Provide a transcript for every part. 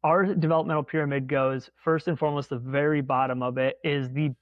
our developmental pyramid goes first and foremost, the very bottom of it is the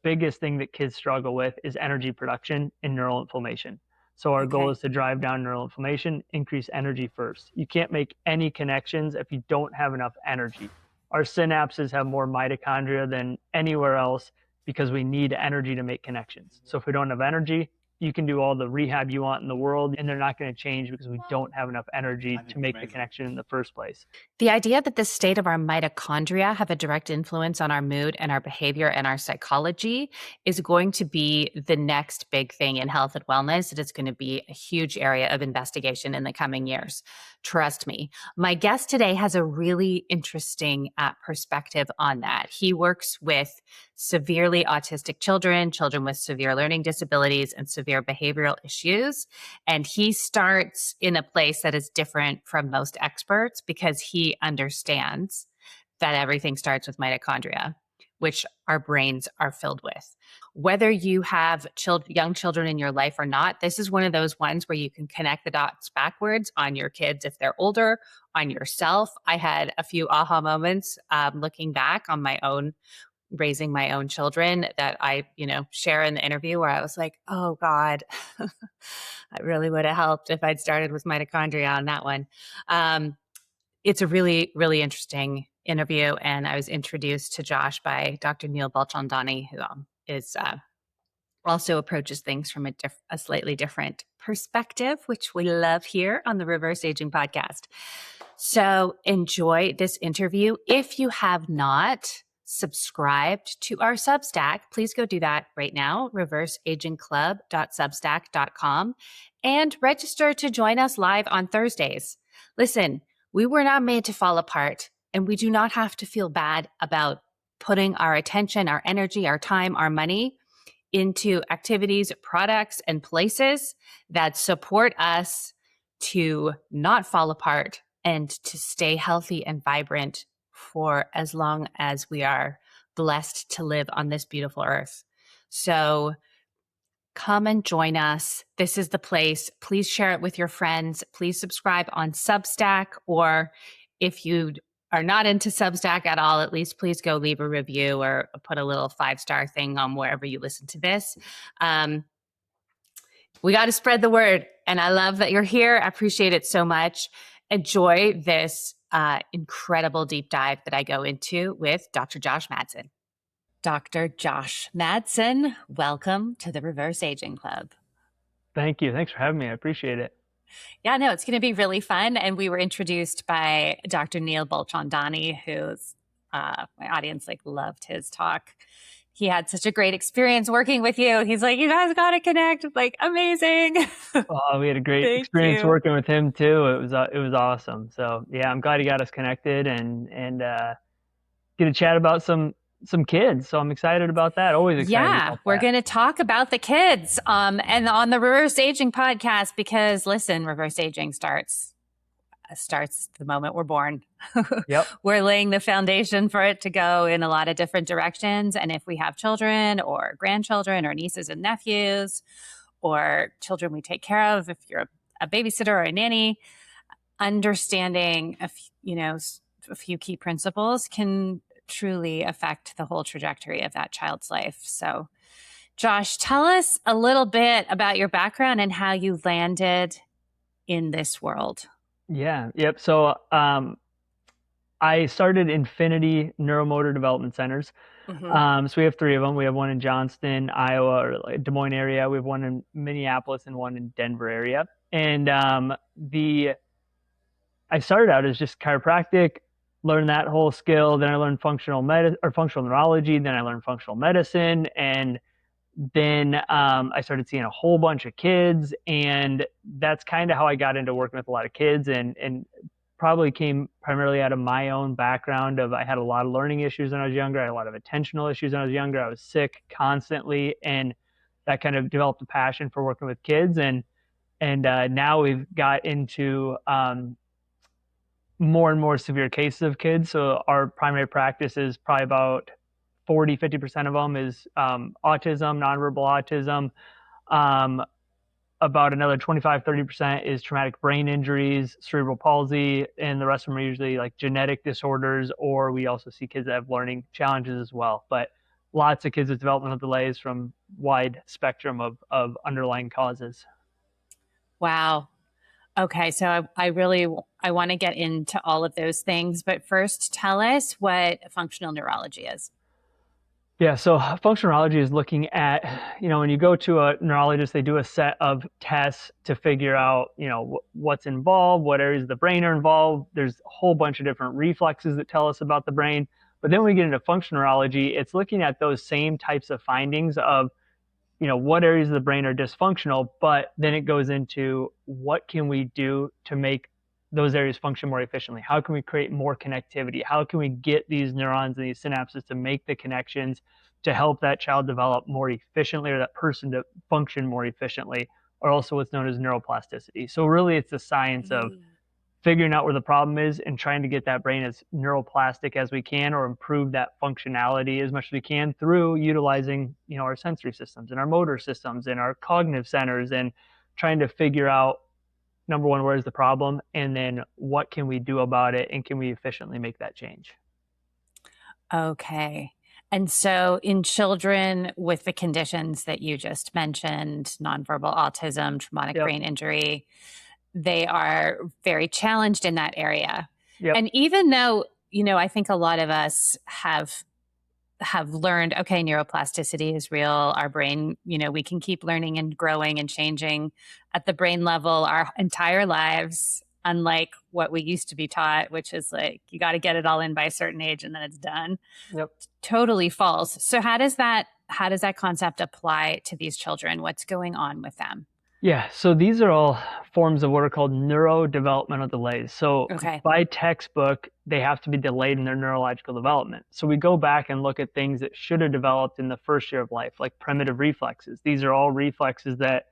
biggest thing that kids struggle with is energy production and neural inflammation. So our goal Okay. is to drive down neural inflammation, increase energy first. You can't make any connections if you don't have enough energy. Our synapses have more mitochondria than anywhere else because we need energy to make connections. So if we don't have energy, you can do all the rehab you want in the world, and they're not going to change because we don't have enough energy to make the connection in the first place. The idea that the state of our mitochondria have a direct influence on our mood and our behavior and our psychology is going to be the next big thing in health and wellness. It is going to be a huge area of investigation in the coming years. Trust me. My guest today has a really interesting perspective on that. He works with severely autistic children, children with severe learning disabilities, and severe behavioral issues. And he starts in a place that is different from most experts because he understands that everything starts with mitochondria, which our brains are filled with. Whether you have young children in your life or not, this is one of those ones where you can connect the dots backwards on your kids if they're older, on yourself. I had a few aha moments looking back on my own raising my own children that I, share in the interview where I was like, oh God, I really would have helped if I'd started with mitochondria on that one. It's a really, really interesting interview. And I was introduced to Josh by Dr. Neil Balchandani, who is also approaches things from a slightly different perspective, which we love here on the Reverse Aging podcast. So enjoy this interview. If you have not subscribed to our Substack, please go do that right now, reverseagingclub.substack.com, and register to join us live on Thursdays. Listen, we were not made to fall apart, and we do not have to feel bad about putting our attention, our energy, our time, our money into activities, products, and places that support us to not fall apart and to stay healthy and vibrant for as long as we are blessed to live on this beautiful earth. So come and join us. This is the place. Please share it with your friends. Please subscribe on Substack, or if you are not into Substack at all, at least please go leave a review or put a little 5-star thing on wherever you listen to this. We got to spread the word. And I love that you're here. I appreciate it so much. Enjoy this incredible deep dive that I go into with Dr. Josh Madsen. Dr. Josh Madsen, welcome to the Reverse Aging Club. Thank you. Thanks for having me. I appreciate it. Yeah, no, it's going to be really fun. And we were introduced by Dr. Neil Balchandani, who's my audience loved his talk. He had such a great experience working with you. He's like, you guys got to connect. Amazing. Oh, we had a great experience working with him too. It was awesome. So yeah, I'm glad he got us connected and get to chat about some kids. So I'm excited about that. Always excited. Yeah, we're going to talk about the kids and on the Reverse Aging podcast, because listen, reverse aging starts the moment we're born. Yep. We're laying the foundation for it to go in a lot of different directions. And if we have children or grandchildren or nieces and nephews or children we take care of, if you're a babysitter or a nanny, understanding a few key principles can truly affect the whole trajectory of that child's life. So Josh, tell us a little bit about your background and how you landed in this world. Yeah. Yep. So I started Infinity Neuromotor Development Centers. Mm-hmm. So we have 3 of them. We have one in Johnston, Iowa, or Des Moines area. We have one in Minneapolis and one in Denver area. And I started out as just chiropractic, learned that whole skill. Then I learned functional neurology. Then I learned functional medicine. And then I started seeing a whole bunch of kids, and that's kind of how I got into working with a lot of kids, and probably came primarily out of my own background of I had a lot of learning issues when I was younger. I had a lot of attentional issues when I was younger. I was sick constantly, and that kind of developed a passion for working with kids. And now we've got into more and more severe cases of kids. So our primary practice is probably about 40-50% of them is autism, nonverbal autism, about another 25-30% is traumatic brain injuries, cerebral palsy, and the rest of them are usually like genetic disorders, or we also see kids that have learning challenges as well. But lots of kids with developmental delays from wide spectrum of underlying causes. Wow. Okay, so I want to get into all of those things, but first tell us what functional neurology is. Yeah, so functional neurology is looking at, when you go to a neurologist, they do a set of tests to figure out, what's involved, what areas of the brain are involved. There's a whole bunch of different reflexes that tell us about the brain. But then when we get into functional neurology, it's looking at those same types of findings of, what areas of the brain are dysfunctional, but then it goes into what can we do to make those areas function more efficiently? How can we create more connectivity? How can we get these neurons and these synapses to make the connections to help that child develop more efficiently, or that person to function more efficiently, or also what's known as neuroplasticity? So really it's the science of figuring out where the problem is and trying to get that brain as neuroplastic as we can, or improve that functionality as much as we can through utilizing, our sensory systems and our motor systems and our cognitive centers, and trying to figure out, number one, where's the problem, and then what can we do about it, and can we efficiently make that change? Okay. And so in children with the conditions that you just mentioned, nonverbal autism, traumatic Yep. brain injury, they are very challenged in that area. Yep. And even though, I think a lot of us have learned, okay, neuroplasticity is real. Our brain, we can keep learning and growing and changing at the brain level our entire lives, unlike what we used to be taught, which is like, you got to get it all in by a certain age and then it's done. Yep. Totally false. So how does that concept apply to these children? What's going on with them? Yeah, so these are all forms of what are called neurodevelopmental delays. So Okay. by textbook, they have to be delayed in their neurological development. So we go back and look at things that should have developed in the first year of life, like primitive reflexes. These are all reflexes that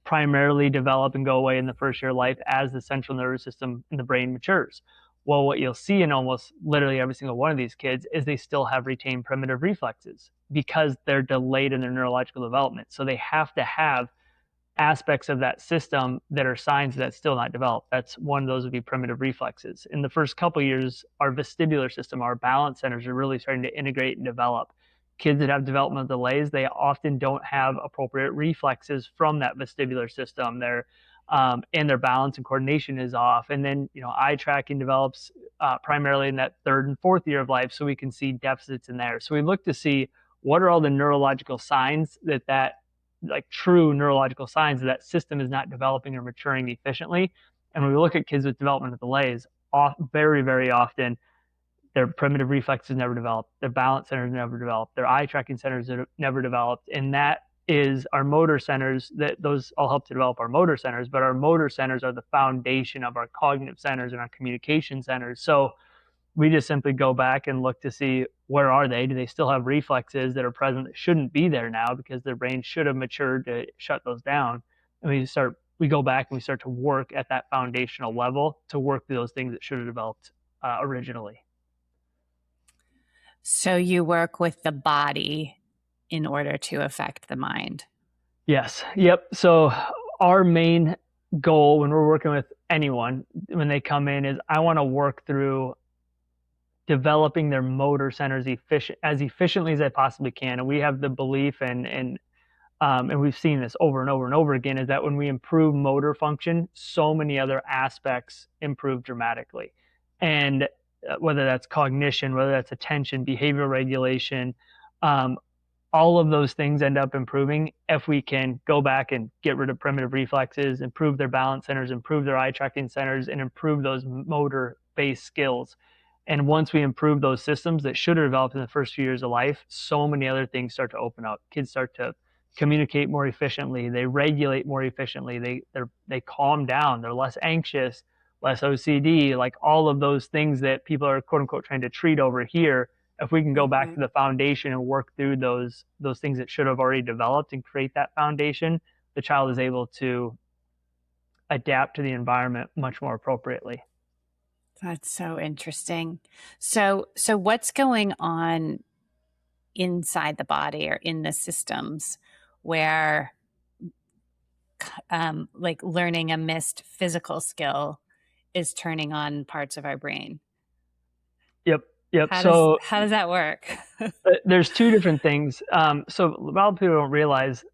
primarily develop and go away in the first year of life as the central nervous system in the brain matures. Well, what you'll see in almost literally every single one of these kids is they still have retained primitive reflexes because they're delayed in their neurological development. So they have to have aspects of that system that are signs that's still not developed. That's one of those would be primitive reflexes. In the first couple of years, our vestibular system, our balance centers are really starting to integrate and develop. Kids that have developmental delays, they often don't have appropriate reflexes from that vestibular system. And their balance and coordination is off. And then, eye tracking develops primarily in that third and fourth year of life. So we can see deficits in there. So we look to see what are all the neurological signs that like true neurological signs that system is not developing or maturing efficiently. And when we look at kids with developmental delays, very, very often, their primitive reflexes never developed, their balance centers never developed, their eye tracking centers are never developed. And that is our motor centers, that those all help to develop our motor centers, but our motor centers are the foundation of our cognitive centers and our communication centers. So we just simply go back and look to see, where are they? Do they still have reflexes that are present that shouldn't be there now because their brain should have matured to shut those down? And we go back and we start to work at that foundational level to work through those things that should have developed originally. So you work with the body in order to affect the mind. Yes. Yep. So our main goal when we're working with anyone, when they come in, is I want to work through developing their motor centers as efficiently as I possibly can. And we have the belief, and we've seen this over and over and over again, is that when we improve motor function, so many other aspects improve dramatically. And whether that's cognition, whether that's attention, behavioral regulation, all of those things end up improving if we can go back and get rid of primitive reflexes, improve their balance centers, improve their eye tracking centers, and improve those motor-based skills. And once we improve those systems that should have developed in the first few years of life, so many other things start to open up. Kids start to communicate more efficiently. They regulate more efficiently. They calm down. They're less anxious, less OCD, like all of those things that people are quote unquote trying to treat over here. If we can go back to the foundation and work through those things that should have already developed and create that foundation, the child is able to adapt to the environment much more appropriately. That's so interesting. So what's going on inside the body or in the systems where like learning a missed physical skill is turning on parts of our brain. Yep. Yep. How So does that work? there's two different things. So a lot of people don't realize,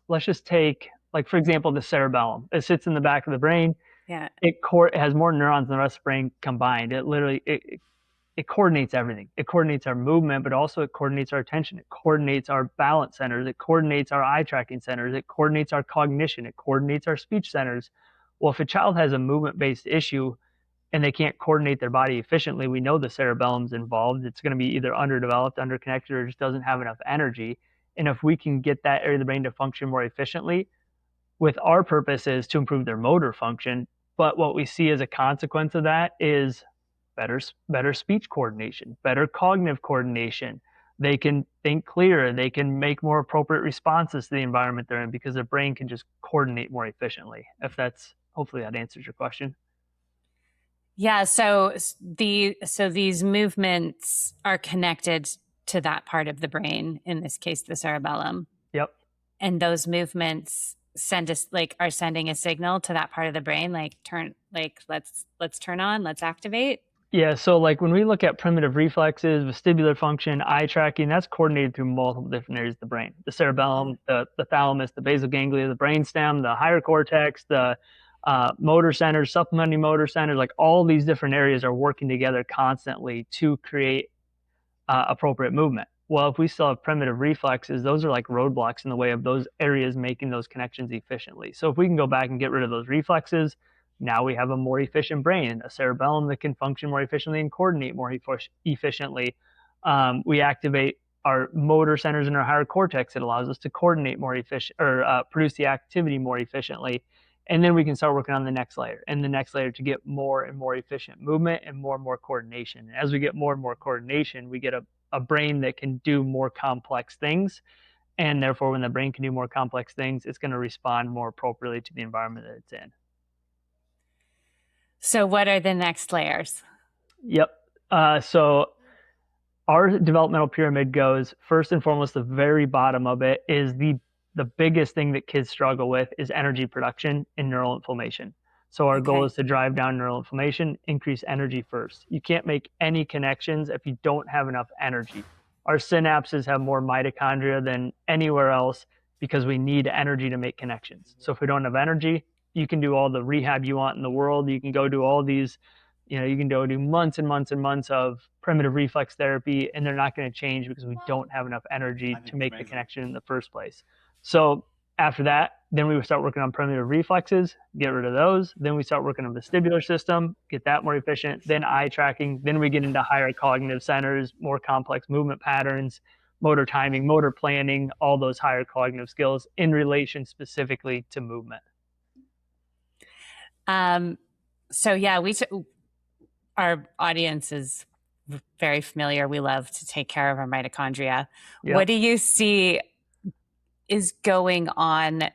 let's just take, like, for example, the cerebellum. It sits in the back of the brain. Yeah. It has more neurons than the rest of the brain combined. It literally, it coordinates everything. It coordinates our movement, but also it coordinates our attention. It coordinates our balance centers. It coordinates our eye tracking centers. It coordinates our cognition. It coordinates our speech centers. Well, if a child has a movement-based issue and they can't coordinate their body efficiently, we know the cerebellum's involved. It's going to be either underdeveloped, underconnected, or just doesn't have enough energy. And if we can get that area of the brain to function more efficiently, with our purpose is to improve their motor function. But what we see as a consequence of that is better speech coordination, better cognitive coordination. They can think clearer. They can make more appropriate responses to the environment they're in because their brain can just coordinate more efficiently. Hopefully that answers your question. Yeah. So these movements are connected to that part of the brain, in this case, the cerebellum. Yep. And those movements are sending a signal to that part of the brain, let's turn on, let's activate. Yeah, so like when we look at primitive reflexes, vestibular function, eye tracking, that's coordinated through multiple different areas of the brain. The cerebellum, the thalamus, the basal ganglia, the brainstem, the higher cortex, the motor centers, supplementary motor centers, like all these different areas are working together constantly to create appropriate movement. Well, if we still have primitive reflexes, those are like roadblocks in the way of those areas making those connections efficiently. So if we can go back and get rid of those reflexes, now we have a more efficient brain, a cerebellum that can function more efficiently and coordinate more efficiently. We activate our motor centers in our higher cortex. It allows us to coordinate more efficient or produce the activity more efficiently. And then we can start working on the next layer and the next layer to get more and more efficient movement and more coordination. And as we get more and more coordination, we get a brain that can do more complex things. And therefore, when the brain can do more complex things, it's going to respond more appropriately to the environment that it's in. So what are the next layers? Yep. So our developmental pyramid goes, first and foremost, the very bottom of it is the biggest thing that kids struggle with is energy production and neural inflammation. So our goal is to drive down neural inflammation, increase energy first. You can't make any connections if you don't have enough energy. Our synapses have more mitochondria than anywhere else because we need energy to make connections. So if we don't have energy, you can do all the rehab you want in the world. You can go do all these, you can go do months and months and months of primitive reflex therapy, and they're not going to change because we don't have enough energy to make the connection in the first place. So after that, then we would start working on primitive reflexes, get rid of those. Then we start working on the vestibular system, get that more efficient. Then eye tracking. Then we get into higher cognitive centers, more complex movement patterns, motor timing, motor planning, all those higher cognitive skills in relation specifically to movement. So yeah, our audience is very familiar. We love to take care of our mitochondria. Yep. What do you see is going on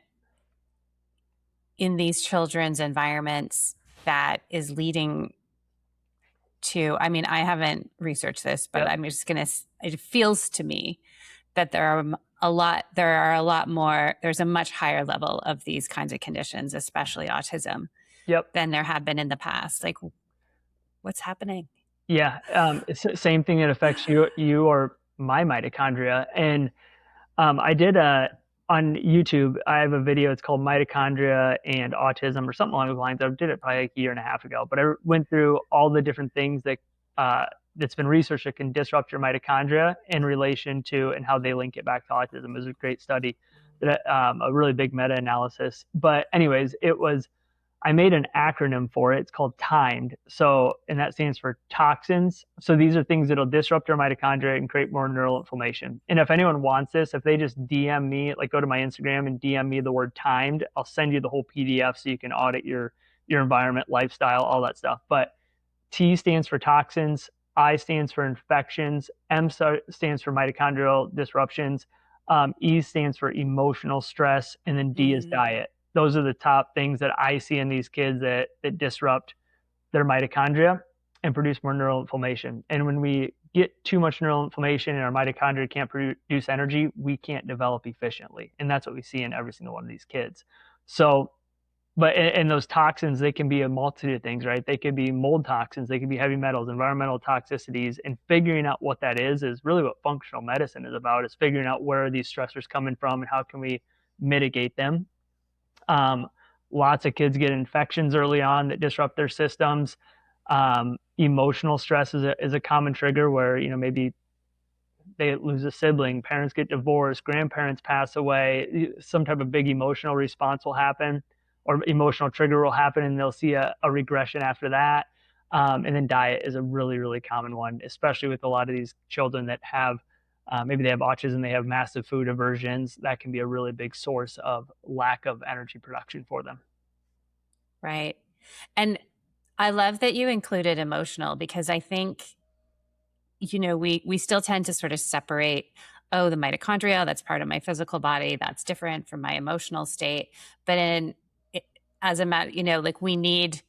in these children's environments that is leading to, I mean, I haven't researched this, but I'm just going to, it feels to me that there's a much higher level of these kinds of conditions, especially autism, than there have been in the past. Like, what's happening? Yeah. It's the same thing that affects you or my mitochondria. And I did on YouTube, I have a video, it's called Mitochondria and Autism or something along those lines. I did it probably like a year and a half ago, but I went through all the different things that that's been researched that can disrupt your mitochondria in relation to and how they link it back to autism. It was a great study, a really big meta-analysis. But anyways, I made an acronym for it. It's called TIMED. And that stands for toxins. So these are things that'll disrupt your mitochondria and create more neural inflammation. And if anyone wants this, if they just DM me, like go to my Instagram and DM me the word TIMED, I'll send you the whole PDF so you can audit your environment, lifestyle, all that stuff. But T stands for toxins, I stands for infections, M stands for mitochondrial disruptions, E stands for emotional stress, and then D is diet. Those are the top things that I see in these kids that disrupt their mitochondria. and produce more neural inflammation. And when we get too much neural inflammation and our mitochondria can't produce energy, we can't develop efficiently. And that's what we see in every single one of these kids. So, and those toxins, they can be a multitude of things, right? They could be mold toxins, they could be heavy metals, environmental toxicities, and figuring out what that is really what functional medicine is about, is figuring out where are these stressors coming from and how can we mitigate them. Lots of kids get infections early on that disrupt their systems. Emotional stress is a common trigger where, maybe they lose a sibling, parents get divorced, grandparents pass away, some type of big emotional response will happen or emotional trigger will happen, and they'll see a regression after that. And then diet is a really, really common one, especially with a lot of these children that have maybe they have autism, they have massive food aversions. That can be a really big source of lack of energy production for them. Right. And I love that you included emotional, because I think, we still tend to sort of separate, oh, the mitochondria, that's part of my physical body, that's different from my emotional state. But as a matter, like we need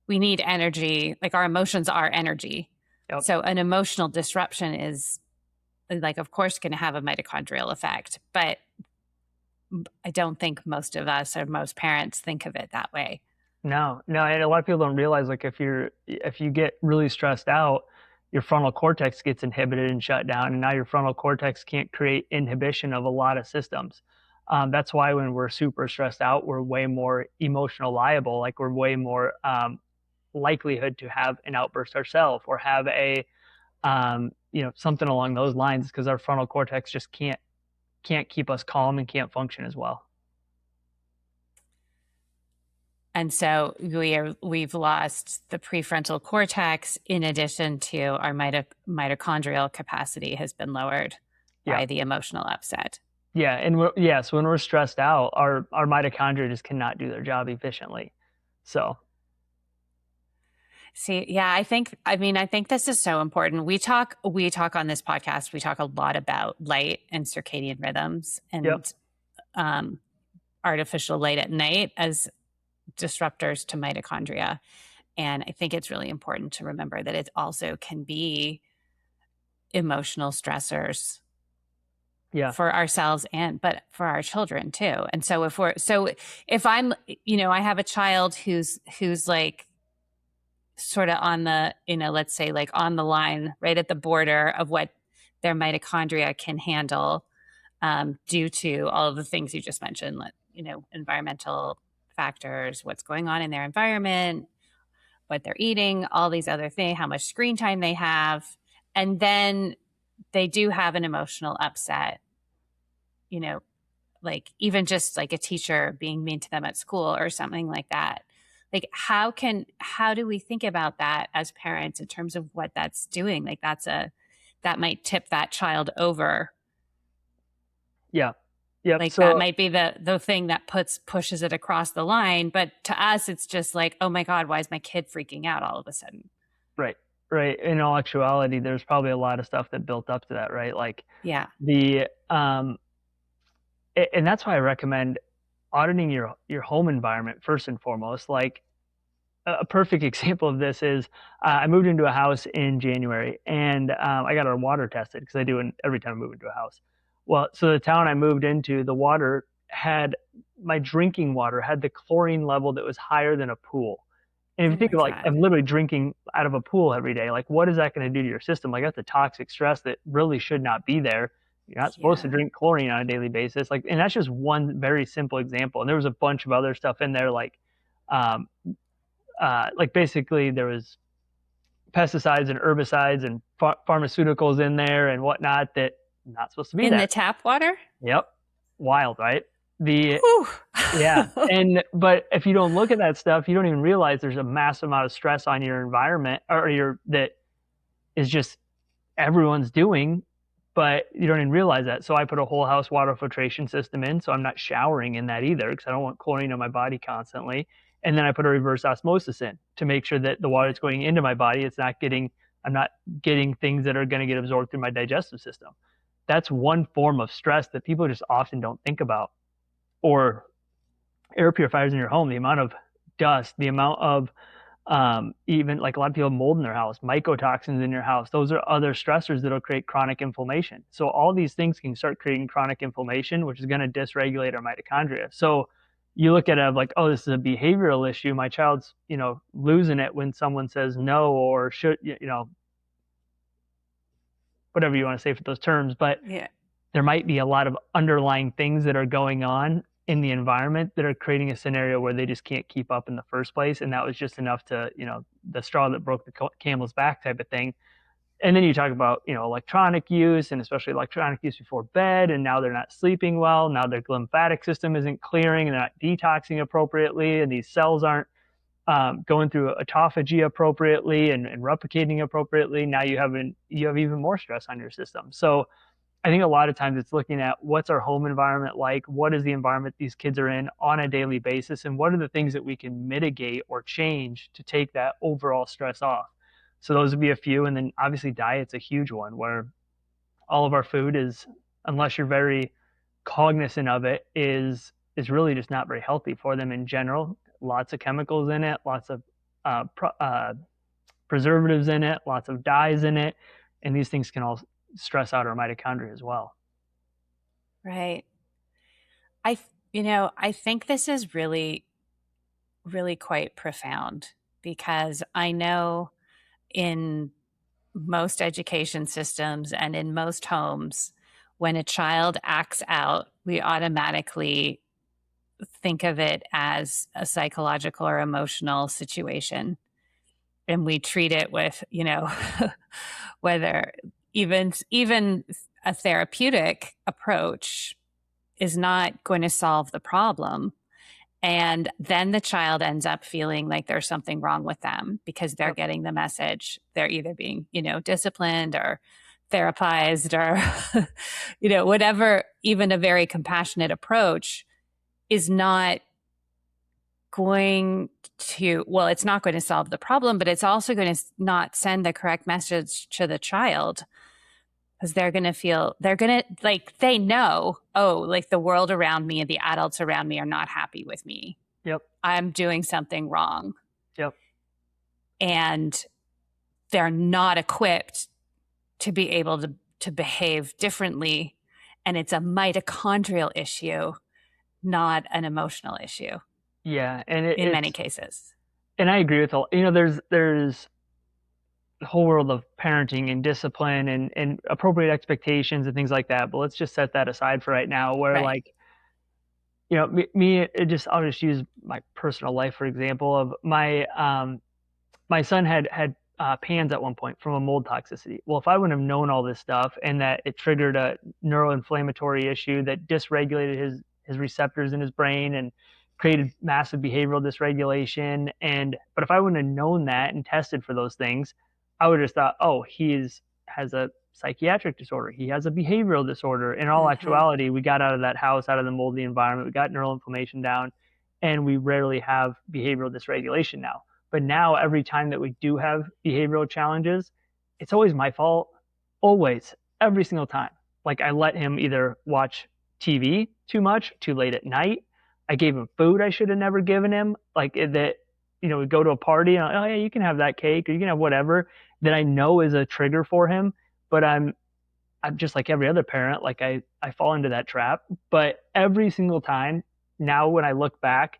energy, like our emotions are energy. Yep. So an emotional disruption is like, of course, going to have a mitochondrial effect, but I don't think most of us or most parents think of it that way. No, and a lot of people don't realize, like, if you get really stressed out, your frontal cortex gets inhibited and shut down, and now your frontal cortex can't create inhibition of a lot of systems. That's why when we're super stressed out, we're way more emotional liable, like we're way more likelihood to have an outburst ourselves or have a something along those lines, because our frontal cortex just can't keep us calm and can't function as well. And so we've lost the prefrontal cortex, in addition to our mitochondrial capacity has been lowered by the emotional upset. Yeah, and so when we're stressed out, our mitochondria just cannot do their job efficiently. So. See, yeah, I think this is so important. We talk on this podcast, we talk a lot about light and circadian rhythms and artificial light at night as disruptors to mitochondria. And I think it's really important to remember that it also can be emotional stressors for ourselves but for our children too. And so if I'm, I have a child who's like sort of on the, let's say like on the line, right at the border of what their mitochondria can handle, due to all of the things you just mentioned, environmental factors, what's going on in their environment, what they're eating, all these other things, how much screen time they have. And then they do have an emotional upset, like even just like a teacher being mean to them at school or something like that. Like how do we think about that as parents in terms of what that's doing? Like that might tip that child over. Yeah. Yep. Like that might be the thing that pushes it across the line. But to us, it's just like, oh my God, why is my kid freaking out all of a sudden? Right. In all actuality, there's probably a lot of stuff that built up to that, right? Like and that's why I recommend auditing your home environment first and foremost. Like a perfect example of this is I moved into a house in January, and I got our water tested, because I do every time I move into a house. Well, so the town I moved into, the water my drinking water had the chlorine level that was higher than a pool. And if you think about, like, I'm literally drinking out of a pool every day, like what is that going to do to your system? Like that's a toxic stress that really should not be there. You're not supposed to drink chlorine on a daily basis. Like, and that's just one very simple example. And there was a bunch of other stuff in there, like basically there was pesticides and herbicides and pharmaceuticals in there and whatnot that not supposed to be in the tap water. Yep. Wild, right? But if you don't look at that stuff, you don't even realize there's a massive amount of stress on your environment that is just everyone's doing, but you don't even realize that. So I put a whole house water filtration system in, so I'm not showering in that either, because I don't want chlorine in my body constantly. And then I put a reverse osmosis in to make sure that the water that's going into my body, I'm not getting things that are going to get absorbed through my digestive system. That's one form of stress that people just often don't think about. Or air purifiers in your home, the amount of dust, the amount of Even like a lot of people have mold in their house, mycotoxins in your house. Those are other stressors that'll create chronic inflammation. So all these things can start creating chronic inflammation, which is going to dysregulate our mitochondria. So you look at it like, oh, this is a behavioral issue. My child's, losing it when someone says no or should, whatever you want to say for those terms. But Yeah. there might be a lot of underlying things that are going on in the environment that are creating a scenario where they just can't keep up in the first place. And that was just enough to, the straw that broke the camel's back type of thing. And then you talk about, electronic use, and especially electronic use before bed. And now they're not sleeping well. Now their lymphatic system isn't clearing and they're not detoxing appropriately. And these cells aren't going through autophagy appropriately and replicating appropriately. Now you have even more stress on your system. So I think a lot of times it's looking at what's our home environment like, what is the environment these kids are in on a daily basis, and what are the things that we can mitigate or change to take that overall stress off. So those would be a few. And then obviously diet's a huge one, where all of our food is, unless you're very cognizant of it, is really just not very healthy for them in general. Lots of chemicals in it, lots of preservatives in it, lots of dyes in it, and these things can all stress out our mitochondria as well. Right. I think this is really, really quite profound, because I know in most education systems and in most homes, when a child acts out, we automatically think of it as a psychological or emotional situation. And we treat it with, whether even a therapeutic approach is not going to solve the problem. And then the child ends up feeling like there's something wrong with them because they're getting the message. They're either being, disciplined or therapized or, whatever. Even a very compassionate approach is not going to, well, it's not going to solve the problem, but it's also going to not send the correct message to the child, because they're going to they know, oh, like the world around me and the adults around me are not happy with me. Yep. I'm doing something wrong. Yep. And they're not equipped to be able to behave differently. And it's a mitochondrial issue, not an emotional issue. Yeah. And in many cases. And I agree with all, there's the whole world of parenting and discipline and appropriate expectations and things like that. But let's just set that aside for right now, where like, I'll just use my personal life, for example, of my son had PANS at one point from a mold toxicity. Well, if I wouldn't have known all this stuff and that it triggered a neuroinflammatory issue that dysregulated his receptors in his brain and created massive behavioral dysregulation. But if I wouldn't have known that and tested for those things, I would have just thought, oh, has a psychiatric disorder. He has a behavioral disorder. In all actuality, we got out of that house, out of the moldy environment. We got neural inflammation down, and we rarely have behavioral dysregulation now. But now every time that we do have behavioral challenges, it's always my fault. Always. Every single time. Like I let him either watch TV too much, too late at night. I gave him food I should have never given him. Like that, we go to a party and, oh yeah, you can have that cake or you can have whatever that I know is a trigger for him. But I'm just like every other parent. Like I fall into that trap. But every single time now when I look back,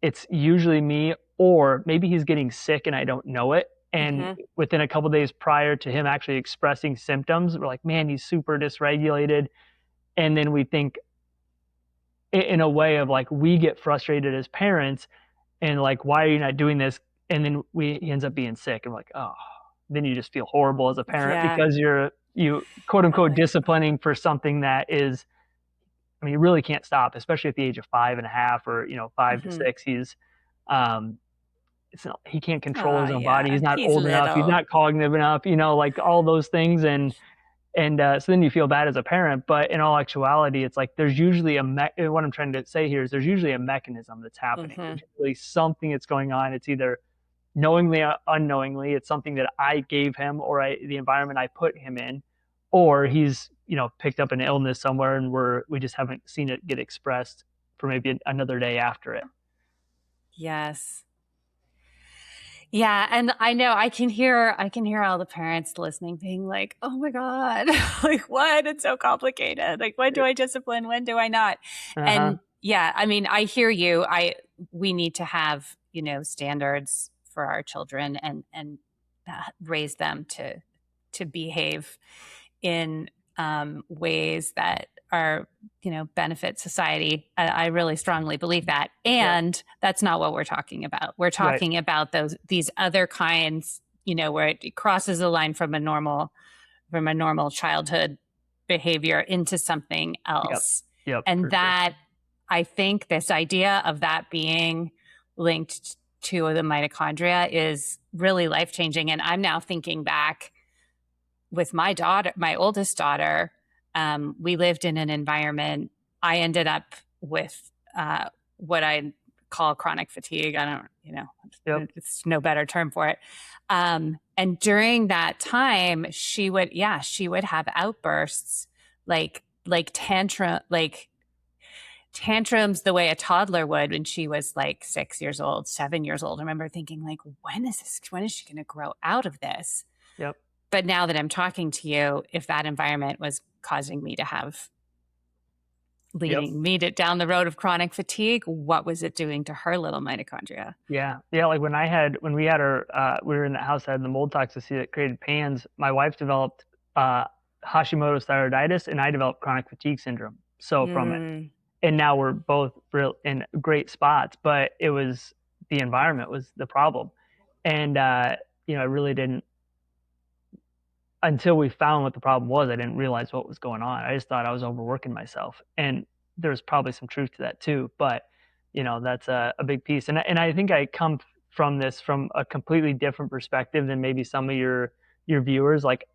it's usually me, or maybe he's getting sick and I don't know it. And within a couple of days prior to him actually expressing symptoms, we're like, man, he's super dysregulated. And then we think in a way of like, we get frustrated as parents and like, why are you not doing this? And then he ends up being sick and we're like, oh, then you just feel horrible as a parent because you quote unquote disciplining for something that is, I mean, you really can't stop, especially at the age of 5.5 or, 5 to 6. He's, he can't control his own body. He's not old enough. He's not cognitive enough, like all those things. And so then you feel bad as a parent, but in all actuality, it's like, there's usually what I'm trying to say here is there's usually a mechanism that's happening. There's usually something that's going on. It's either knowingly or unknowingly. It's something that I gave him or the environment I put him in, or he's, picked up an illness somewhere and we just haven't seen it get expressed for maybe another day after it. Yes. Yeah, and I know I can hear all the parents listening being like, "Oh my God, like what? It's so complicated. Like when do I discipline? When do I not?" Uh-huh. And yeah, I mean, I hear you. We need to have, standards for our children and raise them to behave in ways that are, benefit society. I really strongly believe that. Yep. And that's not what we're talking about. We're Right. talking about these other kinds, where it crosses the line from a normal childhood behavior into something Yep. else. Yep. And For sure. that, I think this idea of that being linked to the mitochondria is really life changing. And I'm now thinking back with my daughter, my oldest daughter. We lived in an environment. I ended up with what I call chronic fatigue. I don't, Yep. it's no better term for it. And during that time, she would have outbursts like tantrums the way a toddler would when she was like 6 years old, 7 years old. I remember thinking like, when is she going to grow out of this? Yep. But now that I'm talking to you, if that environment was causing me to have Yep. leading me down the road of chronic fatigue, what was it doing to her little mitochondria? Yeah. Yeah. Like when we had our, we were in the house that had the mold toxicity that created PANS, my wife developed uh, Hashimoto's thyroiditis and I developed chronic fatigue syndrome. So from it. Mm, And now we're both real in great spots, but it was the environment was the problem. And, I really didn't, until we found what the problem was, I didn't realize what was going on. I just thought I was overworking myself. And there's probably some truth to that too. But, that's a big piece. And I think I come from this from a completely different perspective than maybe some of your viewers. Like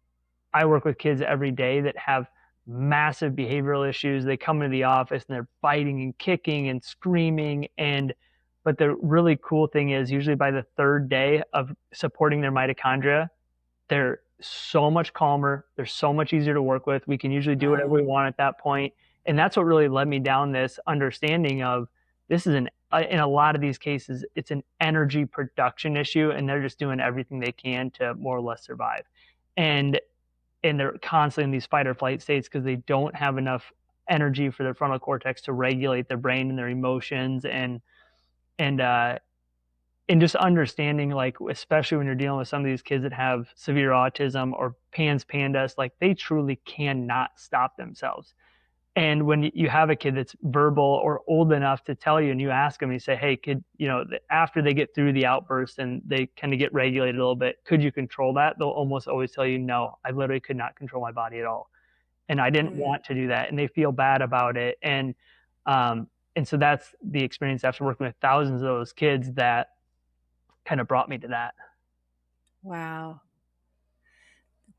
I work with kids every day that have massive behavioral issues. They come into the office and they're fighting and kicking and screaming. But the really cool thing is usually by the third day of supporting their mitochondria, they're so much calmer. They're so much easier to work with. We can usually do whatever we wow. want at that point. And that's what really led me down this understanding of this is in a lot of these cases, it's an energy production issue and they're just doing everything they can to more or less survive. And they're constantly in these fight or flight states because they don't have enough energy for their frontal cortex to regulate their brain and their emotions and and just understanding like especially when you're dealing with some of these kids that have severe autism or pandas, like they truly cannot stop themselves. And when you have a kid that's verbal or old enough to tell you and you ask them, you say, hey, kid, after they get through the outburst and they kind of get regulated a little bit, could you control that? They'll almost always tell you, no, I literally could not control my body at all. And I didn't Mm, want to do that. And they feel bad about it. And so that's the experience after working with thousands of those kids that kind of brought me to that. wow.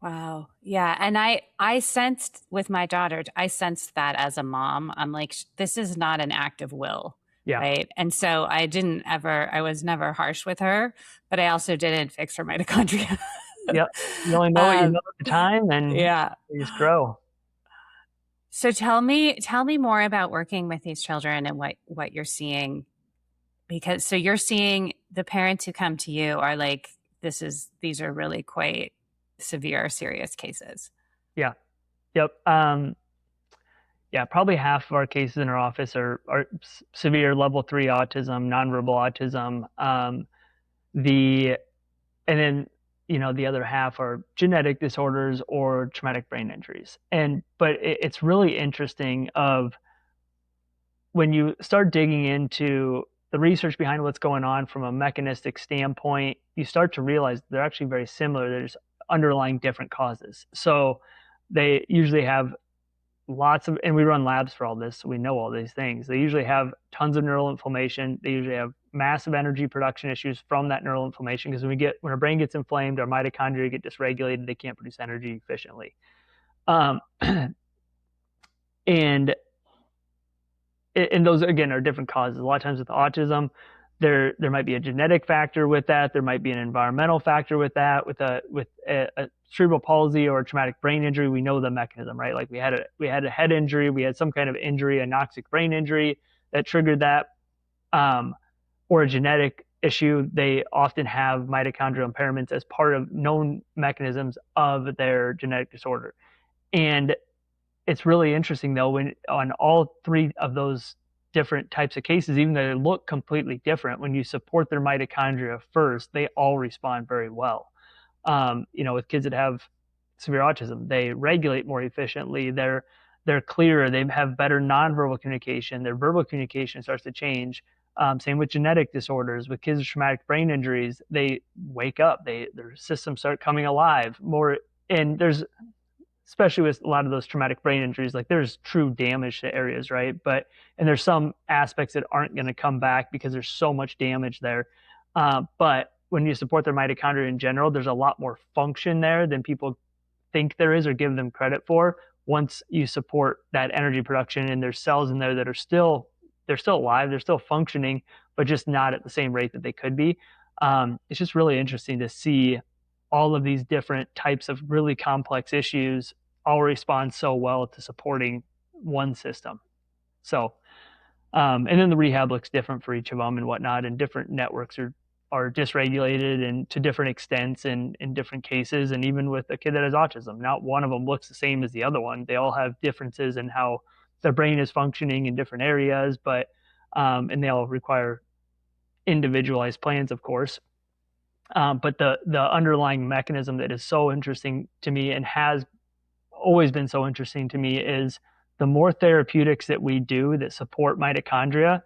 Wow. Yeah. And I sensed with my daughter, I sensed that as a mom. I'm like, this is not an act of will. Yeah. Right. And so I was never harsh with her, but I also didn't fix her mitochondria. Yep. You only know what you um, know at the time and yeah. you just grow. So tell me more about working with these children and what you're seeing, because so you're seeing the parents who come to you are like, these are really quite severe, serious cases. Yeah. Yep. Yeah, probably half of our cases in our office are severe level 3 autism, nonverbal autism. The and then the other half are genetic disorders or traumatic brain injuries. But it's really interesting of when you start digging into the research behind what's going on from a mechanistic standpoint, you start to realize they're actually very similar. There's underlying different causes. So they usually have lots of, and we run labs for all this, so we know all these things. They usually have tons of neural inflammation. They usually have massive energy production issues from that neural inflammation because when our brain gets inflamed, our mitochondria get dysregulated. They can't produce energy efficiently. Um, and and those again are different causes. A lot of times with autism, there might be a genetic factor with that. There might be an environmental factor with that. With a cerebral palsy or a traumatic brain injury, we know the mechanism, right? Like we had a head injury, we had some kind of injury, a noxic brain injury that triggered that, or a genetic issue, they often have mitochondrial impairments as part of known mechanisms of their genetic disorder. And it's really interesting though, when on all three of those different types of cases, even though they look completely different, when you support their mitochondria first, they all respond very well. With kids that have severe autism, they regulate more efficiently. They're clearer. They have better nonverbal communication. Their verbal communication starts to change. Same with genetic disorders. With kids with traumatic brain injuries, they wake up. Their systems start coming alive more. And there's, especially with a lot of those traumatic brain injuries, like there's true damage to areas, right? And there's some aspects that aren't going to come back because there's so much damage there. But when you support their mitochondria in general, there's a lot more function there than people think there is or give them credit for. Once you support that energy production, and there's cells in there that are still alive, they're still functioning, but just not at the same rate that they could be. It's just really interesting to see all of these different types of really complex issues all respond so well to supporting one system. So, and then the rehab looks different for each of them and whatnot, and different networks are dysregulated and to different extents in different cases. And even with a kid that has autism, not one of them looks the same as the other one. They all have differences in how their brain is functioning in different areas, but and they all require individualized plans, of course. But the underlying mechanism that is so interesting to me and has always been so interesting to me is the more therapeutics that we do that support mitochondria,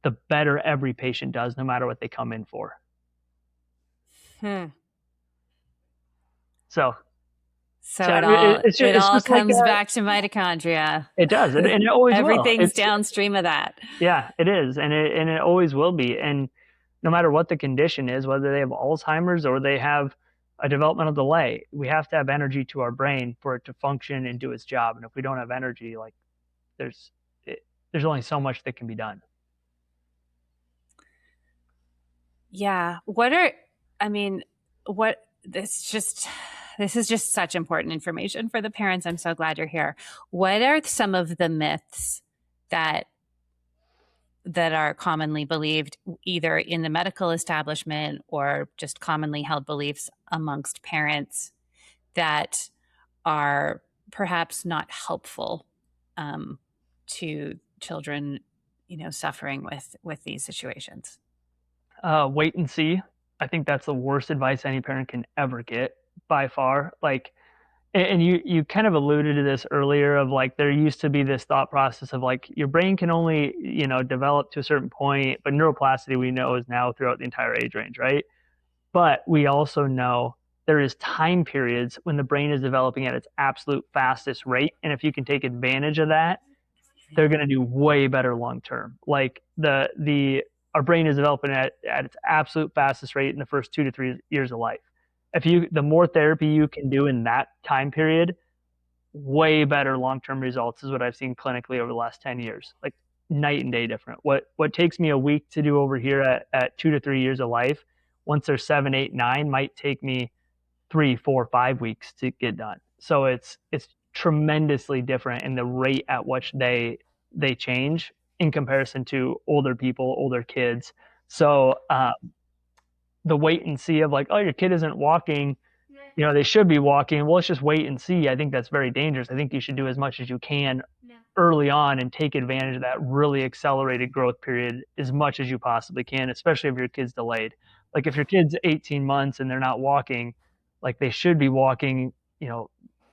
the better every patient does, no matter what they come in for. So it all comes back to mitochondria. It does, and it always Everything's downstream of that. Yeah, it is, and it always will be. And no matter what the condition is, whether they have Alzheimer's or they have a developmental delay, we have to have energy to our brain for it to function and do its job. And if we don't have energy, like there's only so much that can be done. Yeah. This is just such important information for the parents. I'm so glad you're here. What are some of the myths that are commonly believed either in the medical establishment or just commonly held beliefs amongst parents that are perhaps not helpful to children, suffering with these situations? Wait and see. I think that's the worst advice any parent can ever get by far. And you kind of alluded to this earlier of like, there used to be this thought process of like, your brain can only, develop to a certain point, but neuroplasticity we know is now throughout the entire age range, right? But we also know there is time periods when the brain is developing at its absolute fastest rate. And if you can take advantage of that, they're going to do way better long-term. Like our brain is developing at its absolute fastest rate in the first 2 to 3 years of life. The more therapy you can do in that time period, way better long-term results is what I've seen clinically over the last 10 years, like night and day different. What takes me a week to do over here at 2 to 3 years of life, once they're 7, 8, 9, might take me 3, 4, 5 weeks to get done. So it's tremendously different in the rate at which they change in comparison to older people, older kids. So the wait and see of like, oh, your kid isn't walking, they should be walking. Well, let's just wait and see. I think that's very dangerous. I think you should do as much as you can early on and take advantage of that really accelerated growth period as much as you possibly can, especially if your kid's delayed. Like if your kid's 18 months and they're not walking, like they should be walking,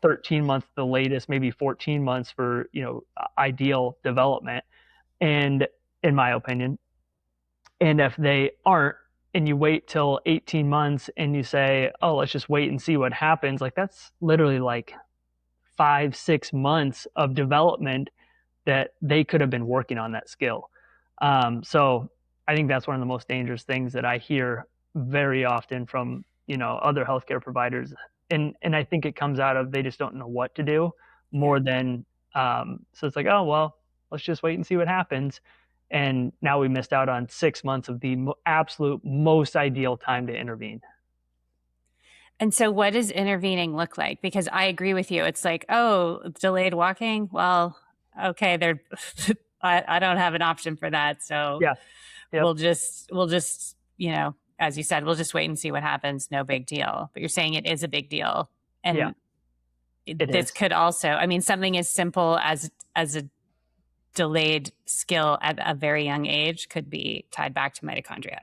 13 months the latest, maybe 14 months for, ideal development. And in my opinion, and if they aren't, and you wait till 18 months and you say, oh, let's just wait and see what happens, like that's literally like 5-6 months of development that they could have been working on that skill. So I think that's one of the most dangerous things that I hear very often from, other healthcare providers. And I think it comes out of, they just don't know what to do more than, so it's like, oh, well, let's just wait and see what happens. And now we missed out on 6 months of the absolute most ideal time to intervene. And so what does intervening look like? Because I agree with you. It's like, oh, delayed walking. Well, okay, I don't have an option for that. So yeah. Yep. we'll just as you said, we'll just wait and see what happens. No big deal. But you're saying it is a big deal. Yeah, And it this is. could also, something as simple as a delayed skill at a very young age could be tied back to mitochondria.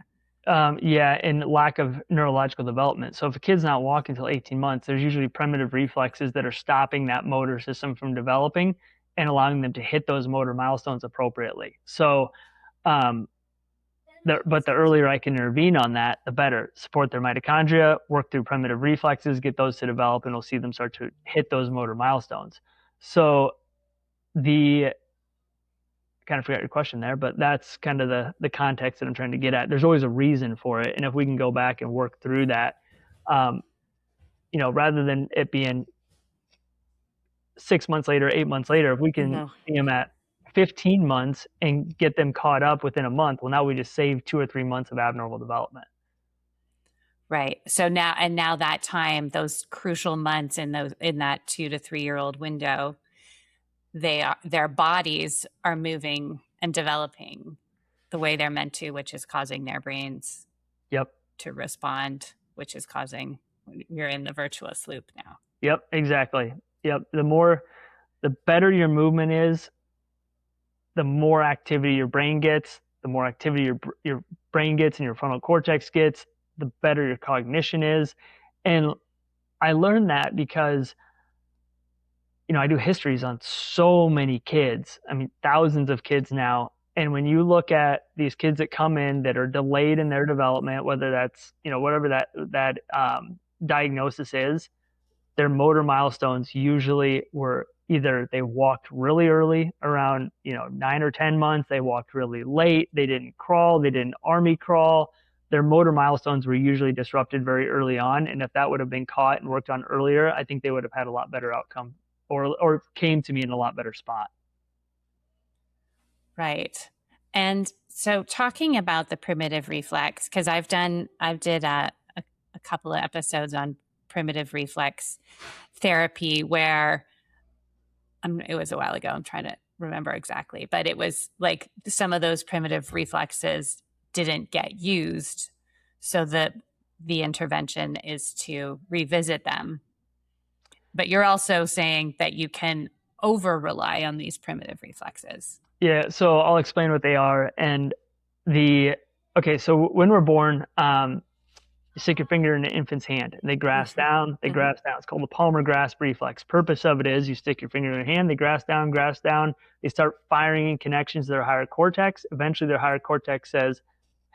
Yeah, and lack of neurological development. So if a kid's not walking until 18 months, there's usually primitive reflexes that are stopping that motor system from developing and allowing them to hit those motor milestones appropriately. So, but the earlier I can intervene on that, the better. Support their mitochondria, work through primitive reflexes, get those to develop, and we'll see them start to hit those motor milestones. So the kind of forgot your question there, but that's kind of the context that I'm trying to get at. There's always a reason for it, and if we can go back and work through that, rather than it being 6 months later, 8 months later, if we can see them at 15 months and get them caught up within a month, well, now we just saved 2 or 3 months of abnormal development. Right. So now that time, those crucial months in that 2 to 3 year old window, their bodies are moving and developing the way they're meant to, which is causing their brains to respond, which is causing, you're in the virtuous loop now. Yep, exactly. Yep. The better your movement is, the more activity your brain gets, the more activity your brain gets and your frontal cortex gets, the better your cognition is. And I learned that because I do histories on so many kids. I mean, thousands of kids now. And when you look at these kids that come in that are delayed in their development, whether that's, whatever that diagnosis is, their motor milestones usually were either they walked really early around, 9 or 10 months, they walked really late, they didn't crawl, they didn't army crawl. Their motor milestones were usually disrupted very early on. And if that would have been caught and worked on earlier, I think they would have had a lot better outcome or came to me in a lot better spot. Right. And so talking about the primitive reflex, because I did a couple of episodes on primitive reflex therapy where it was a while ago. I'm trying to remember exactly, but it was like some of those primitive reflexes didn't get used. So the intervention is to revisit them. But you're also saying that you can over rely on these primitive reflexes. Yeah, so I'll explain what they are. And so when we're born, you stick your finger in an infant's hand and they grasp down, grasp down. It's called the palmar grasp reflex. Purpose of it is you stick your finger in their hand, they grasp down, they start firing in connections to their higher cortex. Eventually their higher cortex says,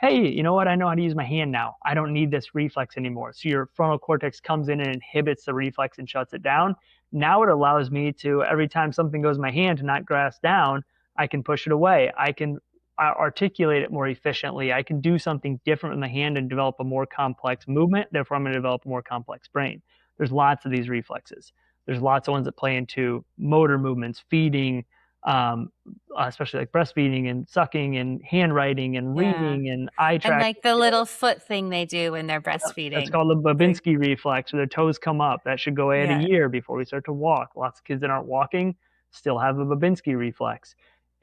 hey, you know what? I know how to use my hand now. I don't need this reflex anymore. So your frontal cortex comes in and inhibits the reflex and shuts it down. Now it allows me to, every time something goes in my hand, to not grasp down, I can push it away. I can articulate it more efficiently. I can do something different with my hand and develop a more complex movement. Therefore, I'm going to develop a more complex brain. There's lots of these reflexes. There's lots of ones that play into motor movements, feeding, especially like breastfeeding and sucking and handwriting and reading and eye tracking. And like the little foot thing they do when they're breastfeeding. That's called the Babinski reflex, where their toes come up. That should go at a year before we start to walk. Lots of kids that aren't walking still have a Babinski reflex.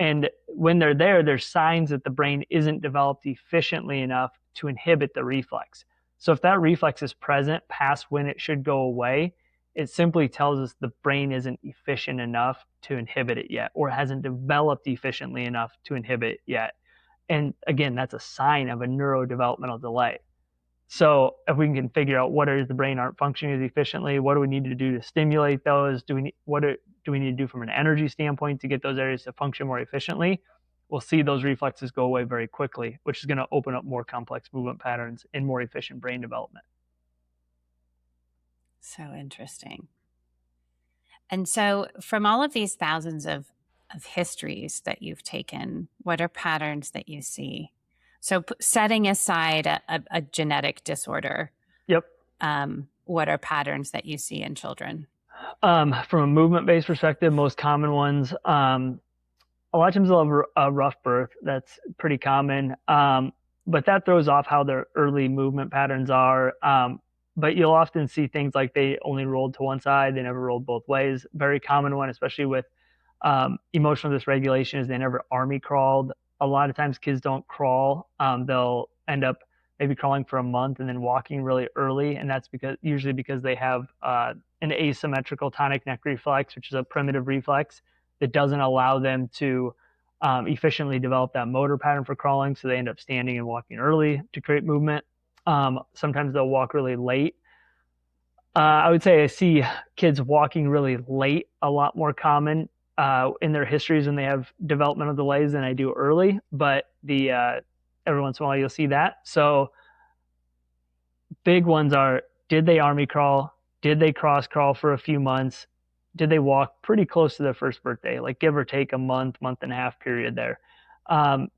And when they're there, there's signs that the brain isn't developed efficiently enough to inhibit the reflex. So if that reflex is present past when it should go away, it simply tells us the brain isn't efficient enough to inhibit it yet, or hasn't developed efficiently enough to inhibit it yet. And again, that's a sign of a neurodevelopmental delay. So if we can figure out what areas of the brain aren't functioning as efficiently, what do we need to do to stimulate those? What do we need to do from an energy standpoint to get those areas to function more efficiently? We'll see those reflexes go away very quickly, which is going to open up more complex movement patterns and more efficient brain development. So interesting. And so from all of these thousands of histories that you've taken, what are patterns that you see? So setting aside a genetic disorder, what are patterns that you see in children? From a movement-based perspective, most common ones, a lot of times they'll have a rough birth. That's pretty common. But that throws off how their early movement patterns are. But you'll often see things like they only rolled to one side, they never rolled both ways. Very common one, especially with emotional dysregulation, is they never army crawled. A lot of times kids don't crawl. They'll end up maybe crawling for a month and then walking really early. And that's usually because they have an asymmetrical tonic neck reflex, which is a primitive reflex that doesn't allow them to efficiently develop that motor pattern for crawling. So they end up standing and walking early to create movement. Sometimes they'll walk really late. I would say I see kids walking really late a lot more common in their histories when they have developmental delays than I do early, but every once in a while you'll see that. So big ones are, did they army crawl? Did they cross crawl for a few months? Did they walk pretty close to their first birthday, like give or take a month and a half period there?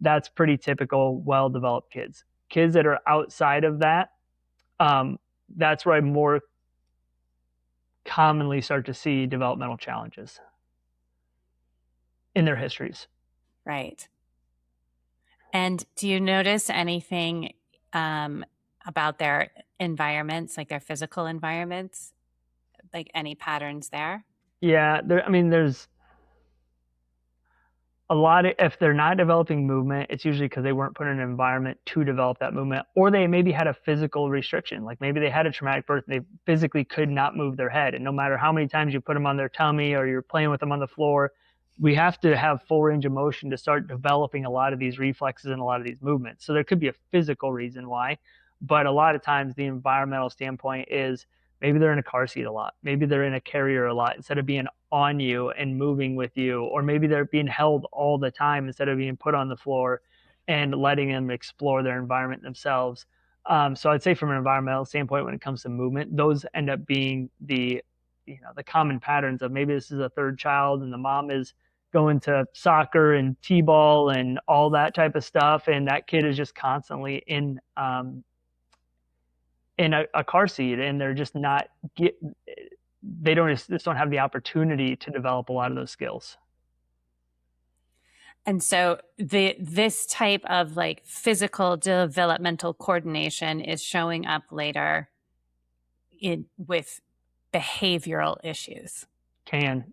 That's pretty typical, well-developed kids. Kids that are outside of that, that's where I more commonly start to see developmental challenges in their histories. Right. And do you notice anything about their environments, like their physical environments, like any patterns there? Yeah, there's a lot of, if they're not developing movement, it's usually because they weren't put in an environment to develop that movement, or they maybe had a physical restriction. Like maybe they had a traumatic birth and they physically could not move their head. And no matter how many times you put them on their tummy or you're playing with them on the floor, we have to have full range of motion to start developing a lot of these reflexes and a lot of these movements. So there could be a physical reason why, but a lot of times the environmental standpoint is maybe they're in a car seat a lot. Maybe they're in a carrier a lot instead of being on you and moving with you, or maybe they're being held all the time instead of being put on the floor and letting them explore their environment themselves. So I'd say from an environmental standpoint, when it comes to movement, those end up being the common patterns of maybe this is a third child and the mom is going to soccer and t-ball and all that type of stuff, and that kid is just constantly in a car seat, and they're just not they just don't have the opportunity to develop a lot of those skills. And so this type of like physical developmental coordination is showing up later with behavioral issues. For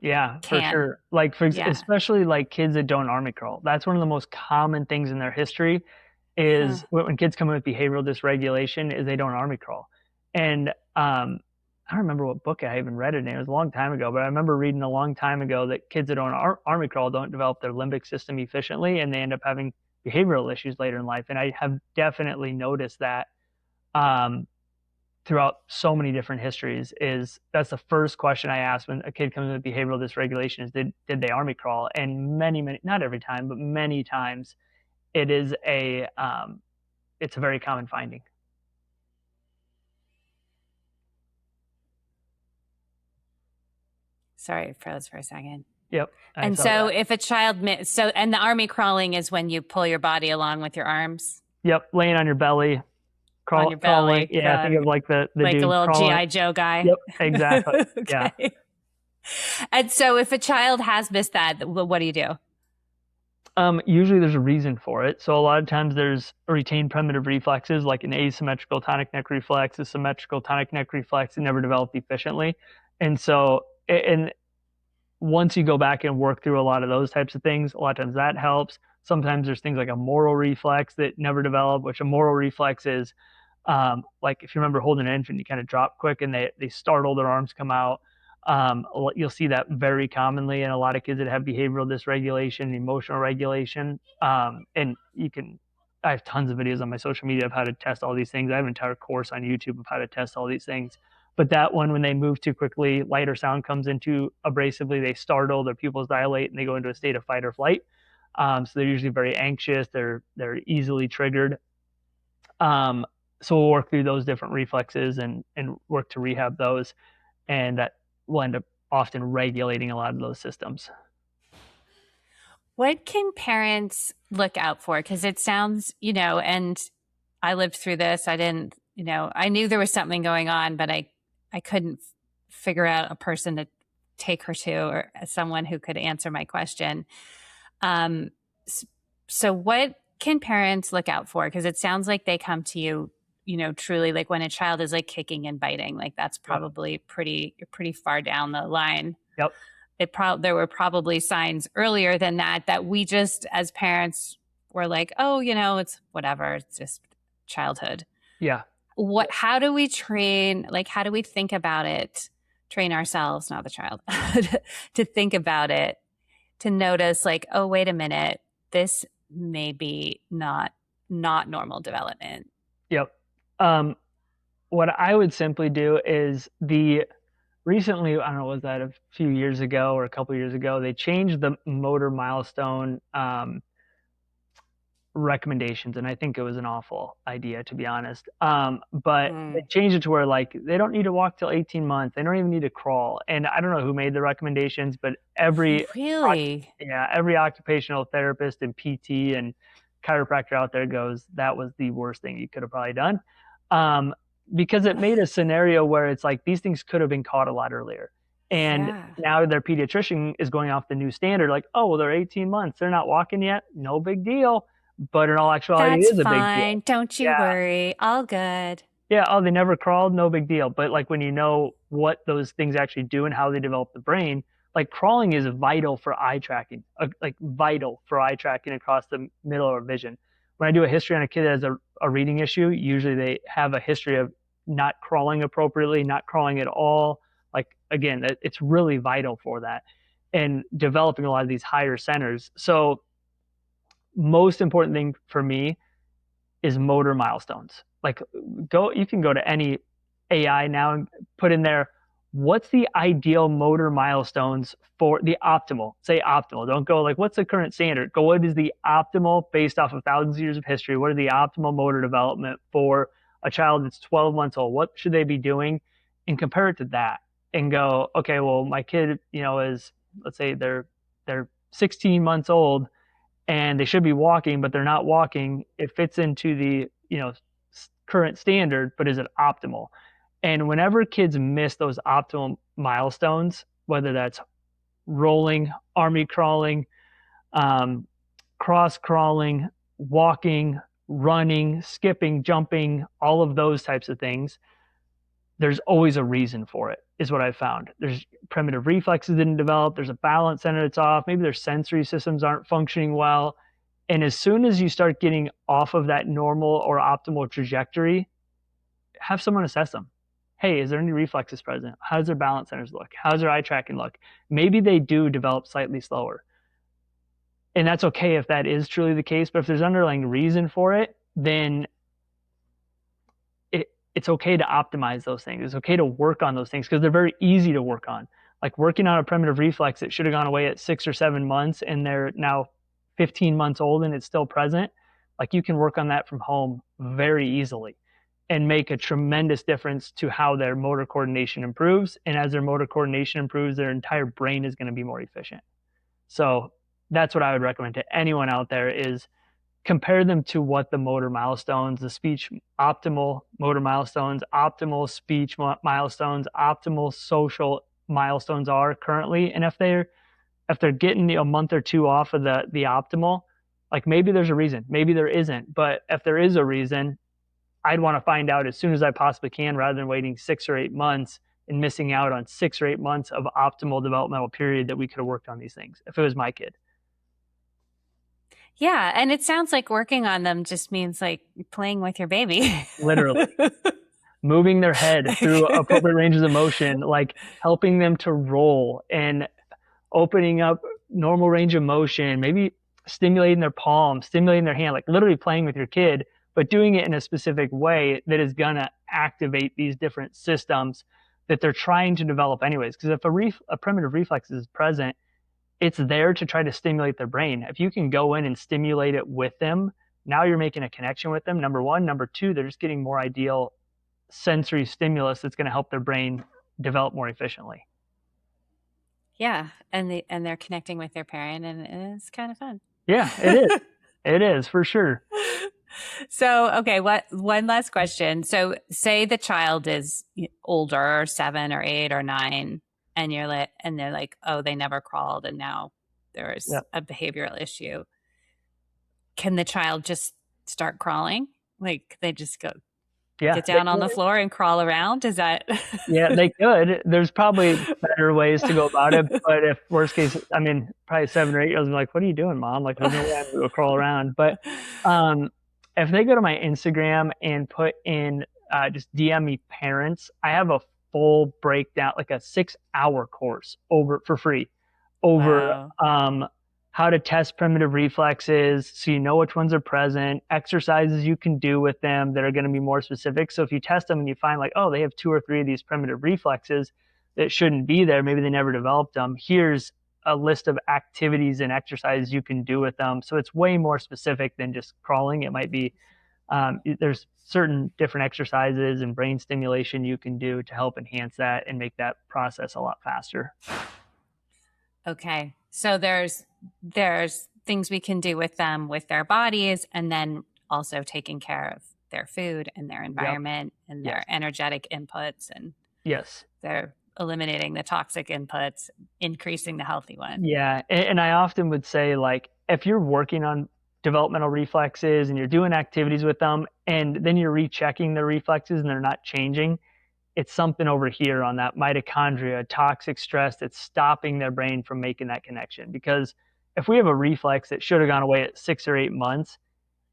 sure. Like especially like kids that don't army crawl. That's one of the most common things in their history is when kids come in with behavioral dysregulation is they don't army crawl. And I don't remember what book I even read it in. It was a long time ago, but I remember reading a long time ago that kids that don't army crawl don't develop their limbic system efficiently, and they end up having behavioral issues later in life. And I have definitely noticed that throughout so many different histories. That's the first question I ask when a kid comes in with behavioral dysregulation is, did they army crawl? And many, not every time, but many times, it's a very common finding. Sorry, froze for a second. Yep. And so if a child, and the army crawling is when you pull your body along with your arms? Yep. Laying on your belly. On your belly. Crawling. Yeah. Think of like the like dude a little crawling. G.I. Joe guy. Yep. Exactly. Okay. Yeah. And so if a child has missed that, what do you do? Usually there's a reason for it. So a lot of times there's retained primitive reflexes like an asymmetrical tonic neck reflex, a symmetrical tonic neck reflex that never developed efficiently. And so, and once you go back and work through a lot of those types of things, a lot of times that helps. Sometimes there's things like a moral reflex that never develop, which a moral reflex is like if you remember holding an infant, you kind of drop quick and they startle, their arms come out. You'll see that very commonly in a lot of kids that have behavioral dysregulation, emotional regulation. And I have tons of videos on my social media of how to test all these things. I have an entire course on YouTube of how to test all these things. But that one, when they move too quickly, light or sound comes in too abrasively, they startle, their pupils dilate, and they go into a state of fight or flight. So they're usually very anxious. They're easily triggered. So we'll work through those different reflexes and work to rehab those. And that will end up often regulating a lot of those systems. What can parents look out for? Because it sounds, and I lived through this. I didn't, I knew there was something going on, but I couldn't figure out a person to take her to or someone who could answer my question. So what can parents look out for? Because it sounds like they come to you, truly like when a child is like kicking and biting, like that's probably pretty far down the line. Yep. There were probably signs earlier than that we just as parents were like, oh, it's whatever. It's just childhood. Yeah. How do we train, like, how do we think about it, train ourselves, not the child, to think about it, to notice like, oh, wait a minute, this may be not normal development. Yep. What I would simply do is recently, I don't know, was that a few years ago or a couple years ago, they changed the motor milestone recommendations, and I think it was an awful idea, to be honest. But they changed it to where like they don't need to walk till 18 months. They don't even need to crawl. And I don't know who made the recommendations, but Really? every occupational therapist and PT and chiropractor out there goes, that was the worst thing you could have probably done. Because it made a scenario where it's like these things could have been caught a lot earlier. And Yeah. now their pediatrician is going off the new standard, like, oh, well, they're 18 months. They're not walking yet. No big deal. But in all actuality, it That's is a big deal. fine. Don't you Yeah. worry. All good. Yeah. Oh, they never crawled. No big deal. But like when you know what those things actually do and how they develop the brain, like crawling is vital for eye tracking, like vital for eye tracking across the middle of our vision. When I do a history on a kid that has a reading issue, usually they have a history of not crawling appropriately, not crawling at all. Like, again, it's really vital for that and developing a lot of these higher centers. So, most important thing for me is motor milestones. Like you can go to any AI now and put in there, what's the ideal motor milestones for the optimal? Say optimal. Don't go like, what's the current standard? Go, what is the optimal based off of thousands of years of history? What are the optimal motor development for a child that's 12 months old? What should they be doing? And compare it to that and go, okay, well, my kid, is, let's say they're 16 months old and they should be walking, but they're not walking. It fits into the, current standard, but is it optimal? And whenever kids miss those optimal milestones, whether that's rolling, army crawling, cross crawling, walking, running, skipping, jumping, all of those types of things, there's always a reason for it, is what I've found. There's primitive reflexes didn't develop. There's a balance center that's off. Maybe their sensory systems aren't functioning well. And as soon as you start getting off of that normal or optimal trajectory, have someone assess them. Hey, is there any reflexes present? How does their balance centers look? How does their eye tracking look? Maybe they do develop slightly slower. And that's okay if that is truly the case. But if there's underlying reason for it, then it's okay to optimize those things. It's okay to work on those things because they're very easy to work on. Like working on a primitive reflex that should have gone away at 6 or 7 months and they're now 15 months old and it's still present. Like you can work on that from home very easily and make a tremendous difference to how their motor coordination improves. And as their motor coordination improves, their entire brain is going to be more efficient. So that's what I would recommend to anyone out there is compare them to what the motor milestones, the speech optimal motor milestones, optimal speech milestones, optimal social milestones are currently. And if they're getting a month or two off of the optimal, like maybe there's a reason, maybe there isn't. But if there is a reason, I'd want to find out as soon as I possibly can rather than waiting 6 or 8 months and missing out on 6 or 8 months of optimal developmental period that we could have worked on these things if it was my kid. Yeah. And it sounds like working on them just means like playing with your baby. Literally. Moving their head through appropriate ranges of motion, like helping them to roll and opening up normal range of motion, maybe stimulating their palm, stimulating their hand, like literally playing with your kid, but doing it in a specific way that is going to activate these different systems that they're trying to develop anyways. Because if a primitive reflex is present, it's there to try to stimulate their brain. If you can go in and stimulate it with them, now you're making a connection with them, number one. Number two, they're just getting more ideal sensory stimulus that's going to help their brain develop more efficiently. Yeah. And they're connecting with their parent and it's kind of fun. Yeah, it is. It is for sure. So, okay, one last question. So say the child is older, 7 or 8 or 9, and they're like, oh, they never crawled and now there's a behavioral issue. Can the child just start crawling? Like they just go get down on the floor and crawl around? Is that? Yeah, they could. There's probably better ways to go about it. But if worst case, I mean, probably 7 or 8 years old, like, what are you doing, mom? Like, there's no way I'm going to crawl around. But if they go to my Instagram and put in just DM me parents, I have a full breakdown, like a 6-hour course over for free over Wow. how to test primitive reflexes so you know which ones are present, exercises you can do with them that are going to be more specific. So if you test them and you find like, oh, they have 2 or 3 of these primitive reflexes that shouldn't be there, maybe they never developed them, here's a list of activities and exercises you can do with them. So it's way more specific than just crawling. It might be there's certain different exercises and brain stimulation you can do to help enhance that and make that process a lot faster. Okay. So there's things we can do with them with their bodies, and then also taking care of their food and their Yep. environment and Yes. their energetic inputs, and Yes. they're eliminating the toxic inputs, increasing the healthy one. Yeah. And I often would say, like, if you're working on developmental reflexes and you're doing activities with them, and then you're rechecking the reflexes and they're not changing, it's something over here on that mitochondria, toxic stress that's stopping their brain from making that connection. Because if we have a reflex that should have gone away at 6 or 8 months,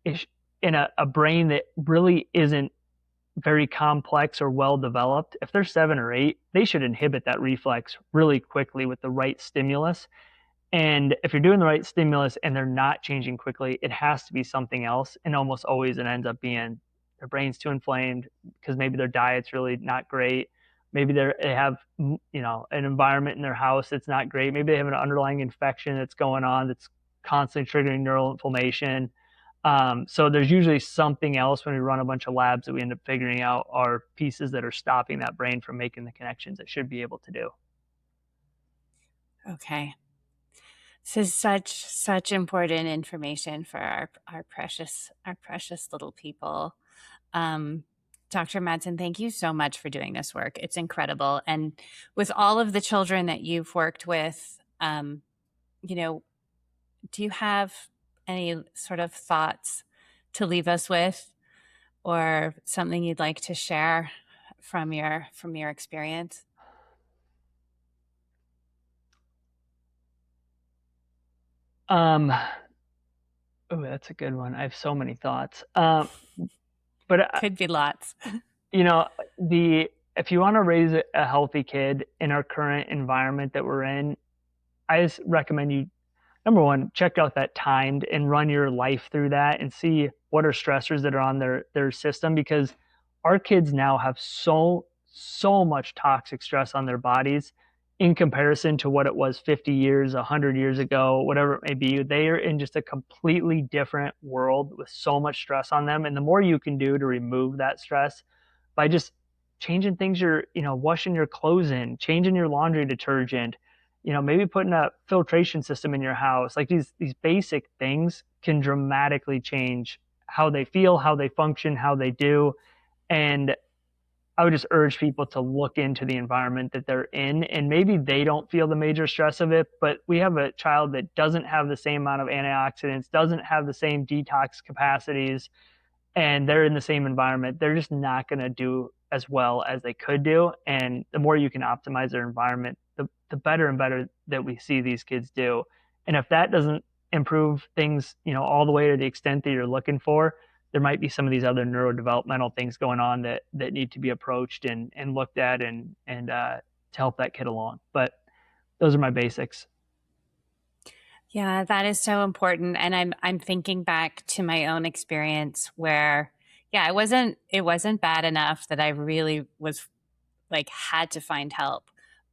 in a brain that really isn't very complex or well developed, if they're 7 or 8, they should inhibit that reflex really quickly with the right stimulus. And if you're doing the right stimulus and they're not changing quickly, it has to be something else. And almost always it ends up being their brain's too inflamed because maybe their diet's really not great. Maybe they have, an environment in their house that's not great. Maybe they have an underlying infection that's going on that's constantly triggering neural inflammation. So there's usually something else when we run a bunch of labs that we end up figuring out are pieces that are stopping that brain from making the connections it should be able to do. Okay. This is such important information for our precious little people. Dr. Madsen, thank you so much for doing this work. It's incredible. And with all of the children that you've worked with, do you have any sort of thoughts to leave us with, or something you'd like to share from your experience? Oh, that's a good one. I have so many thoughts. But Could be lots. if you want to raise a healthy kid in our current environment that we're in, I just recommend you, number one, check out that timed and run your life through that and see what are stressors that are on their system, because our kids now have so much toxic stress on their bodies in comparison to what it was 50 years, 100 years ago, whatever it may be. They are in just a completely different world with so much stress on them. And the more you can do to remove that stress by just changing things, washing your clothes in, changing your laundry detergent, maybe putting a filtration system in your house, like these basic things can dramatically change how they feel, how they function, how they do. And I would just urge people to look into the environment that they're in, and maybe they don't feel the major stress of it, but we have a child that doesn't have the same amount of antioxidants, doesn't have the same detox capacities, and they're in the same environment. They're just not going to do as well as they could do. And the more you can optimize their environment, the better and better that we see these kids do. And if that doesn't improve things, all the way to the extent that you're looking for, there might be some of these other neurodevelopmental things going on that need to be approached and looked at and to help that kid along. But those are my basics. Yeah, that is so important. And I'm thinking back to my own experience where, yeah, it wasn't bad enough that I really was like had to find help.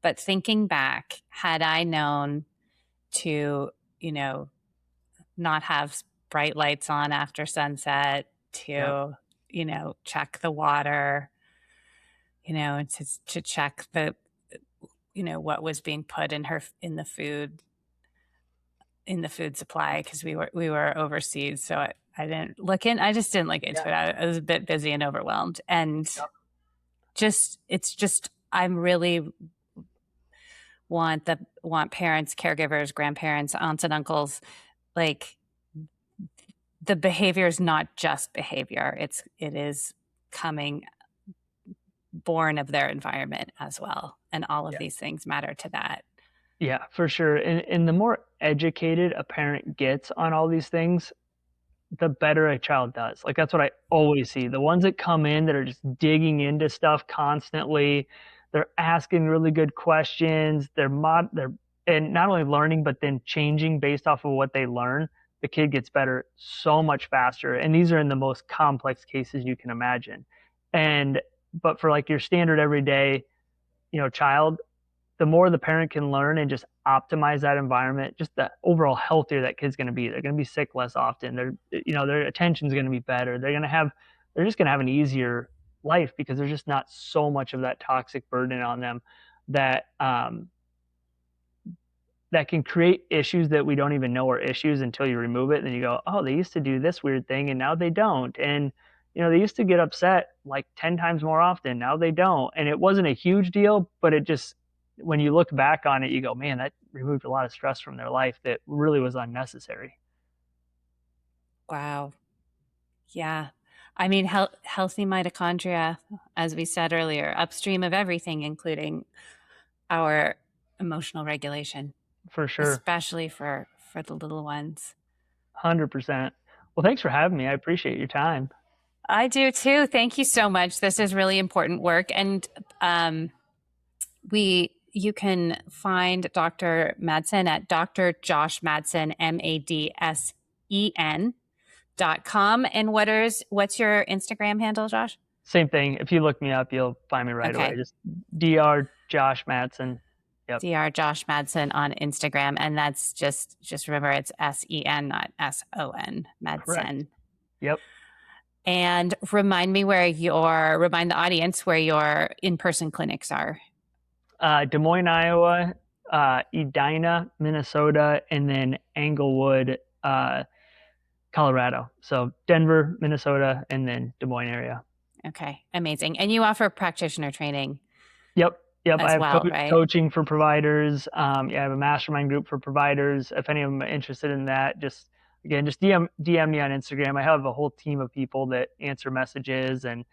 But thinking back, had I known to, not have bright lights on after sunset, to, Yep. check the water, to check the, what was being put in the food supply, because we were overseas, so I didn't look in. I just didn't look into it. I was a bit busy and overwhelmed, and it's just I'm really want parents, caregivers, grandparents, aunts and uncles, like the behavior is not just behavior. It is coming born of their environment as well, and all of these things matter to that. Yeah, for sure. And the more educated a parent gets on all these things, the better a child does. Like, that's what I always see. The ones that come in that are just digging into stuff constantly, they're asking really good questions, they're and not only learning, but then changing based off of what they learn, the kid gets better so much faster. And these are in the most complex cases you can imagine. And but for like your standard everyday, child, the more the parent can learn and just optimize that environment, just the overall healthier that kid's going to be. They're going to be sick less often. Their attention's going to be better. They're just going to have an easier life because there's just not so much of that toxic burden on them that that can create issues that we don't even know are issues until you remove it. And then you go, oh, they used to do this weird thing and now they don't. And they used to get upset like 10 times more often. Now they don't. And it wasn't a huge deal, but it just, when you look back on it, you go, man, that removed a lot of stress from their life that really was unnecessary. Wow. Yeah. I mean, healthy mitochondria, as we said earlier, upstream of everything, including our emotional regulation. For sure. Especially for the little ones. 100%. Well, thanks for having me. I appreciate your time. I do too. Thank you so much. This is really important work. And you can find Dr. Madsen at Dr. Josh Madsen, MADSEN.com. And what's your Instagram handle, Josh? Same thing. If you look me up, you'll find me right away. Just Dr. Josh Madsen. Yep. Dr. Josh Madsen on Instagram. And that's just remember, it's SEN, not SON, Madsen. Correct. Yep. And remind the audience where your in-person clinics are. Des Moines, Iowa, Edina, Minnesota, and then Englewood, Colorado. So Denver, Minnesota, and then Des Moines area. Okay, amazing. And you offer practitioner training. Yep. I have right? Coaching for providers. I have a mastermind group for providers. If any of them are interested in that, just DM me on Instagram. I have a whole team of people that answer messages and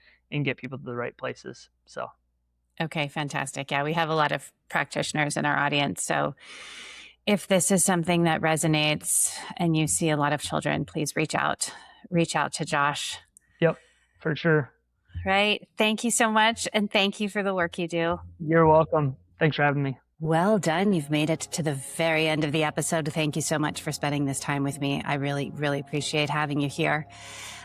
get people to the right places. So. Okay, fantastic. Yeah, we have a lot of practitioners in our audience. So if this is something that resonates and you see a lot of children, please reach out to Josh. Yep, for sure. Right. Thank you so much. And thank you for the work you do. You're welcome. Thanks for having me. Well done. You've made it to the very end of the episode. Thank you so much for spending this time with me. I really, really appreciate having you here.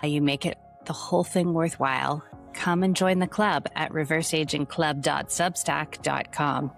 You make it the whole thing worthwhile. Come and join the club at reverseagingclub.substack.com.